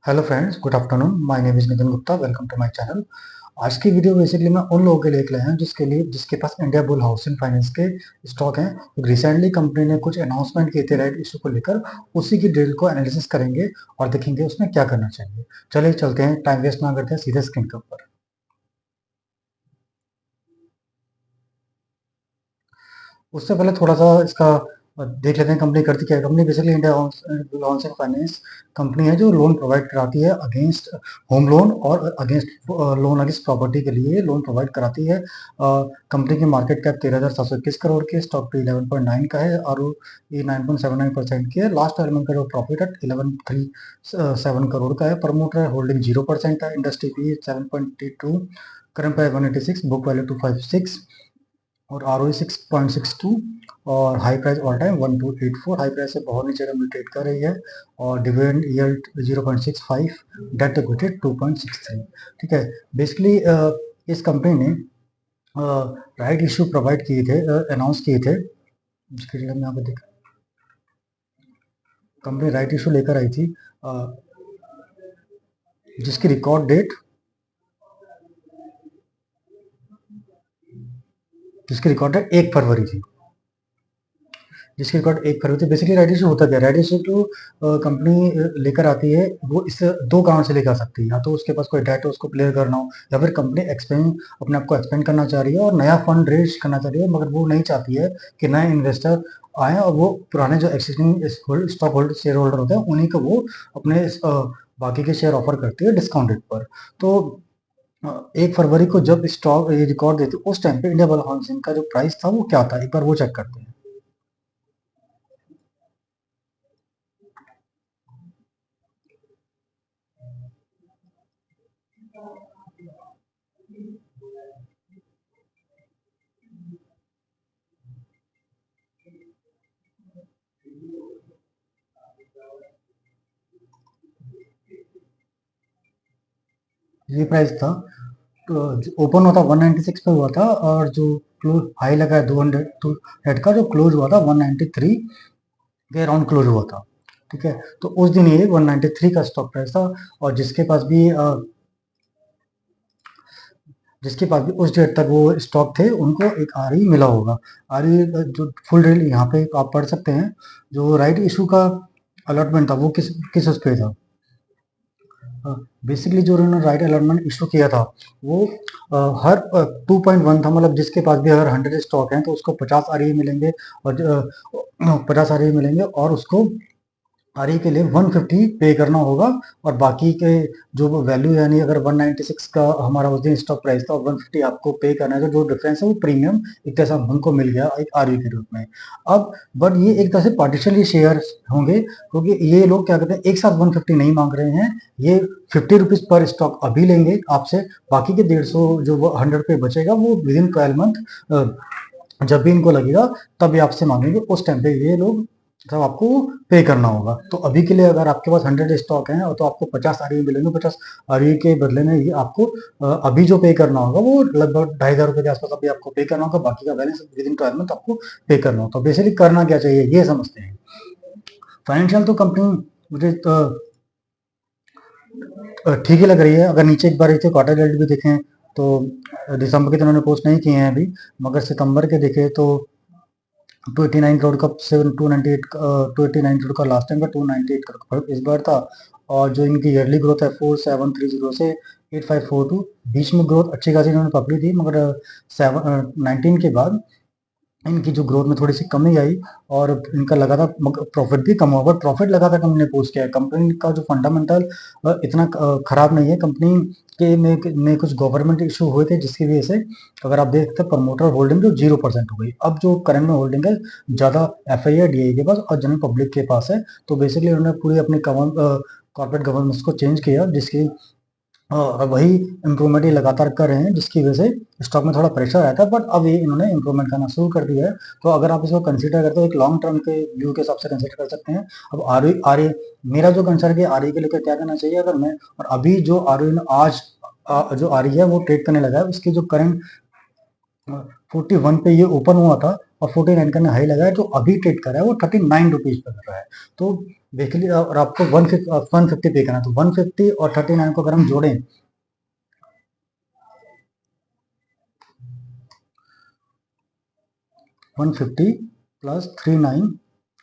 Hello friends, good afternoon. My name is Nitin Gupta. Welcome to my channel. आज की video basically मैं उन लोगों के लिए लाया हूं जिसके पास इंडिया बुल हाउसिंग फाइनेंस के स्टॉक हैं। रिसेंटली कंपनी ने कुछ अनाउंसमेंट किए थे राइट इशू को लेकर। उसी की डिटेल को एनालिसिस करेंगे और देखेंगे उसमें क्या करना चाहिए। चलिए चलते हैं, टाइम वेस्ट ना करते हैं, सीधे स्क्रीन के ऊपर। उससे पहले थोड़ा सा इसका देख लेते हैं कंपनी करती क्या है। Company basically India housing finance company है जो लोन प्रोवाइड कराती है अगेंस्ट होम लोन और अगेंस्ट लोन अगेंस्ट प्रॉपर्टी के लिए लोन प्रोवाइड कराती है। कंपनी की मार्केट कैप 13,721 करोड़ की, स्टॉक पे 11.9 का है और ये 9.79% की है। लास्ट 12 मंथ का जो प्रॉफिट है 11,307 करोड़ का है। प्रमोटर होल्डिंग 0% है। Industry P 7.82, current price 186, book value 256 और आर ओ 6.62 और high price all time 1284। High price से बहुत नीचे कंपनी ट्रेड कर रही है और डिविडेंड यील्ड 0.65, डेट इक्विटी 2.63। ठीक है। बेसिकली इस कंपनी ने राइट इशू प्रोवाइड किए थे, अनाउंस किए थे, जिसके लिए हम यहाँ पे देख कंपनी राइट इशू लेकर आई थी, जिसकी रिकॉर्ड डेट जिसकी रिकॉर्ड डेट 1 फरवरी थी। जिसकी रिकॉर्ड 1 फरवरी थी। बेसिकली राइट इशू होता क्या है? राइट इशू जो कंपनी लेकर आती है वो इस दो कारण से लेकर आ सकती है। या तो उसके पास कोई डेट है उसको क्लियर करना हो, या फिर कंपनी एक्सपेंड अपने आप को एक्सपेंड करना चाह रही है और नया फंड रेज करना चाह रही है, मगर वो नहीं चाहती है कि नए इन्वेस्टर आए और वो पुराने जो existing stock holder share holder होते हैं उन्हीं को वो अपने बाकी के शेयर ऑफर करती है डिस्काउंटेड पर। तो 1 फरवरी को जब स्टॉक ये रिकॉर्ड देती है उस टाइम पे इंडिया बुल हाउसिंग का जो प्राइस था वो क्या था, एक बार वो चेक करते हैं। ये प्राइस था, तो ओपन हुआ था 196 पे हुआ था और जो क्लोज हाई लगा है 200 टू हेड का, जो क्लोज हुआ था 193 के अराउंड क्लोज हुआ था। ठीक है। तो उस दिन ये 193 का स्टॉक प्राइस था और जिसके पास भी उस डेट तक वो स्टॉक थे उनको एक आरई मिला होगा। आरई जो फुल डिटेल यहाँ पे आप पढ़ सकते हैं। जो राइट इशू का अलॉटमेंट था वो किस किस उस पे था। बेसिकली जो उन्होंने राइट अलॉटमेंट इशू किया था वो हर 2.1 था, मतलब जिसके पास भी अगर 100 स्टॉक हैं तो उसको 50 आरई मिलेंगे और 50 आरई मिलेंगे और उसको आरई के लिए 150 पे करना होगा। और बाकी के जो वैल्यू, यानी अगर 196 का हमारा उस दिन स्टॉक प्राइस था और 150 आपको पे करना है, तो जो डिफरेंस है वो प्रीमियम एक तरह से हमको मिल गया एक आरई के रूप में। अब बट ये एक तरह से पार्टिशनली शेयर होंगे, क्योंकि ये लोग क्या कहते हैं एक साथ 150 नहीं मांग रहे हैं। ये 50 रुपीज पर स्टॉक अभी लेंगे आपसे, बाकी के 150 जो वो 100 पे बचेगा वो विद इन 12 मंथ जब भी इनको लगेगा तब ये आपसे मांगेंगे। उस टाइम पे ये लोग सब आपको पे करना होगा। तो अभी के लिए अगर आपके पास 100 स्टॉक हैं और तो आपको 50 आरई मिलेंगे। 50 आरई के बदले में ये आपको अभी जो पे करना होगा वो लगभग 2,500 रुपए के आसपास अभी आपको पे करना होगा। बाकी का बैलेंस विद इन 12 मंथ आपको पे करना होगा। तो बेसिकली करना क्या चाहिए ये समझते हैं। फाइनेंशियल तो कंपनी मुझे ठीक ही लग रही है। अगर नीचे एक बार इसे क्वार्टर रिजल्ट भी देखें तो दिसंबर के तो उन्होंने पोस्ट नहीं किए हैं अभी, मगर सितंबर के देखें तो 289 करोड़ का 298 289 करोड़ का लास्ट टाइम का 298 करोड़ इस बार था। और जो इनकी ईयरली ग्रोथ है 4730 से 8542, बीच में ग्रोथ अच्छी खासी इन्होंने पकड़ी थी, मगर 19 के बाद इनकी जो ग्रोथ में थोड़ी सी कमी आई और इनका लगातार प्रॉफिट भी कम हुआ। बट प्रॉफिट लगातार कंपनी ने पोस्ट किया है। कंपनी का जो फंडामेंटल इतना खराब नहीं है। कंपनी के में कुछ गवर्नमेंट इशू हुए थे जिसकी वजह से अगर आप देखते हैं प्रमोटर होल्डिंग जो 0% हो गई। अब जो करंट में होल्डिंग है ज़्यादा एफ आई डी के पास और जनरल पब्लिक के पास है। तो बेसिकली उन्होंने पूरी अपनी कॉर्पोरेट गवर्नेंस को चेंज किया, जिसकी वही इम्प्रूवमेंट ये लगातार कर रहे हैं, जिसकी वजह से स्टॉक में थोड़ा प्रेशर आया था। बट अब ये इन्होंने इम्प्रूवमेंट करना शुरू कर दिया है। तो अगर आप इसको कंसीडर करते हो एक लॉन्ग टर्म के व्यू के हिसाब से कंसीडर कर सकते हैं। अब आर मेरा जो कंसर्न है आर के लेकर क्या करना चाहिए अगर मैं, और अभी जो आर आज जो आ रही है वो ट्रेड करने लगा है, उसकी जो करंट 41 पे ये ओपन हुआ था और 49 का हाई लगा है, जो अभी ट्रेड कर रहा है वो 39 रुपीज पे कर रहा है। तो बेसिकली और आपको 150 पे करना है, तो 150 और 39 को अगर हम जोड़ें, 150 प्लस 39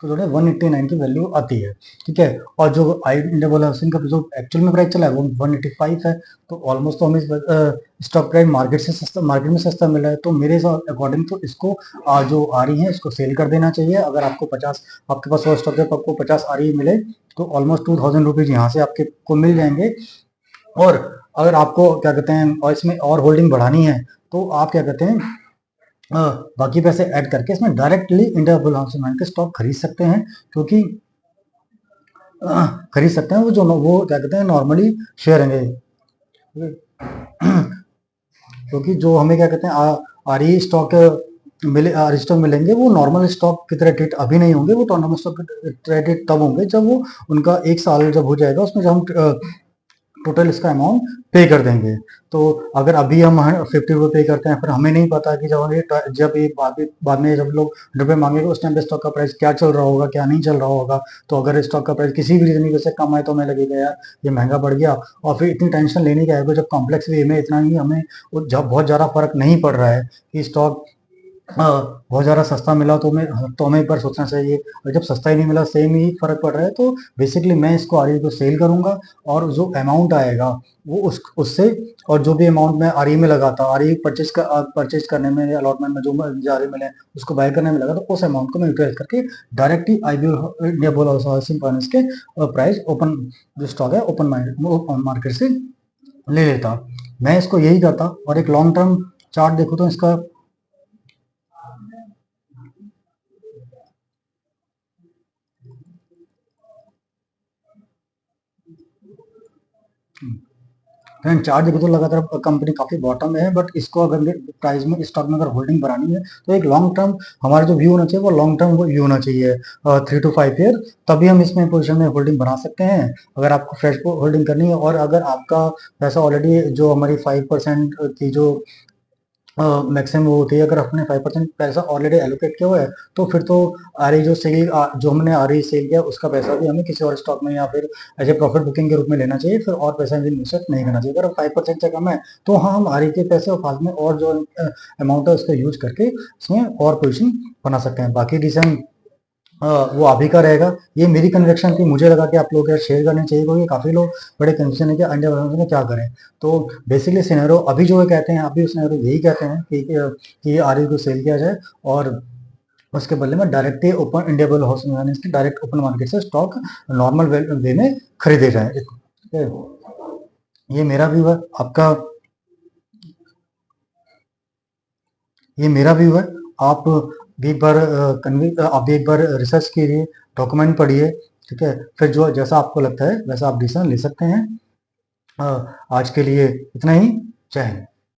को जोड़े 189 की वैल्यू आती है, ठीक है। और जो आई इंडिया वाला हाउसिंग का जो एक्चुअल में प्राइस चला है वो 185 है, तो ऑलमोस्ट तो हमें स्टॉक प्राइस मार्केट से सस्ता, मार्केट में सस्ता मिला है। तो मेरे अकॉर्डिंग तो इसको जो आ रही है इसको सेल कर देना चाहिए। अगर आपको 50, आपके पास 100 स्टॉक है तो आपको 50 आ रही मिले तो ऑलमोस्ट 2000 रुपीज यहाँ से आपके को मिल जाएंगे। और अगर आपको क्या कहते हैं और इसमें और होल्डिंग बढ़ानी है तो आप क्या कहते हैं बाकी पैसे ऐड करके इसमें directly India bull housing finance के स्टॉक खरीद सकते हैं, क्योंकि खरीद सकते हैं वो क्या कहते हैं नॉर्मली शेयर हैं, क्योंकि जो हमें क्या कहते हैं आरई स्टॉक मिले, आरई स्टॉक मिलेंगे वो नॉर्मल स्टॉक की तरह ट्रेड अभी नहीं होंगे, वो नॉर्मल स्टॉक ट्रेडेड तब होंगे जब वो उनका 1 साल जब हो जाएगा, उसमें जब हम टोटल इसका अमाउंट पे कर देंगे। तो अगर अभी हम 50 रुपये पे करते हैं, फिर हमें नहीं पता कि जब ये बाद में जब लोग रुपये मांगेंगे उस टाइम पे स्टॉक का प्राइस क्या चल रहा होगा क्या नहीं चल रहा होगा। तो अगर स्टॉक का प्राइस किसी भी रीजन की वजह से कम आए तो हमें लगेगा यार ये महंगा पड़ गया, और फिर इतनी टेंशन लेने की आएगा जब कॉम्प्लेक्स वे में इतना ही हमें जब बहुत ज़्यादा फर्क नहीं पड़ रहा है कि स्टॉक बहुत ज़्यादा सस्ता मिला तो हमें एक बार सोचना चाहिए। और जब सस्ता ही नहीं मिला, सेम ही फर्क पड़ रहा है, तो बेसिकली मैं इसको आरई को सेल करूंगा और जो अमाउंट आएगा वो उससे, और जो भी अमाउंट मैं आरई में लगा था, आरई परचेज करने में अलॉटमेंट में जो आरई मिले उसको बाय करने में लगा, तो उस अमाउंट को मैं यूटिलाइज करके directly India bull housing finance के प्राइस ओपन जो स्टॉक है ओपन मार्केट से ले लेता। मैं इसको यही करता। और एक लॉन्ग टर्म चार्ट देखो तो इसका फ्रेंड चार्ट देखो तो लगातार कंपनी काफी बॉटम में है, बट इसको अगर प्राइस में स्टॉक में अगर होल्डिंग बढ़ानी है तो एक लॉन्ग टर्म हमारा जो व्यू होना चाहिए वो लॉन्ग टर्म व्यू होना चाहिए, 3 to 5 ईयर, तभी हम इसमें पोजीशन में होल्डिंग बना सकते हैं। अगर आपको फ्रेश होल्डिंग करनी है और अगर आपका पैसा ऑलरेडी जो हमारी 5% की जो मैक्सिमम वो होती है, अगर अपने 5% पैसा ऑलरेडी एलोकेट किया हुआ है तो फिर तो आरई जो हमने आरई सेल किया उसका पैसा भी हमें किसी और स्टॉक में या फिर एज ए प्रॉफिट बुकिंग के रूप में लेना चाहिए, फिर और पैसा इन्वेस्ट नहीं करना चाहिए। अगर 5% से कम है तो हाँ हम आरई के पैसे और फालतू में और जो अमाउंट है उसका यूज करके इसमें और पोजिशन बना सकते हैं। बाकी डिसीजन वो आप ही का रहेगा। ये मेरी कन्विक्शन थी, मुझे लगा कि आप लोग यार शेयर करने चाहिए, क्योंकि काफ़ी लोग बड़े कंफ्यूजन है कि अंडर में क्या करें। तो बेसिकली सिनेरियो अभी जो है कहते हैं, अभी सिनेरियो यही कहते हैं कि आरई को सेल किया जाए और उसके बदले में directly open India bull housing finance की डायरेक्ट ओपन मार्केट से स्टॉक नॉर्मल वे में खरीदे जाए। ये मेरा व्यू है। आपका ये मेरा व्यू है। आप भी एक बार आप भी एक बार रिसर्च कीजिए, डॉक्यूमेंट पढ़िए, ठीक है। फिर जो जैसा आपको लगता है वैसा आप डिसीजन ले सकते हैं। आज के लिए इतना ही। जय हिंद।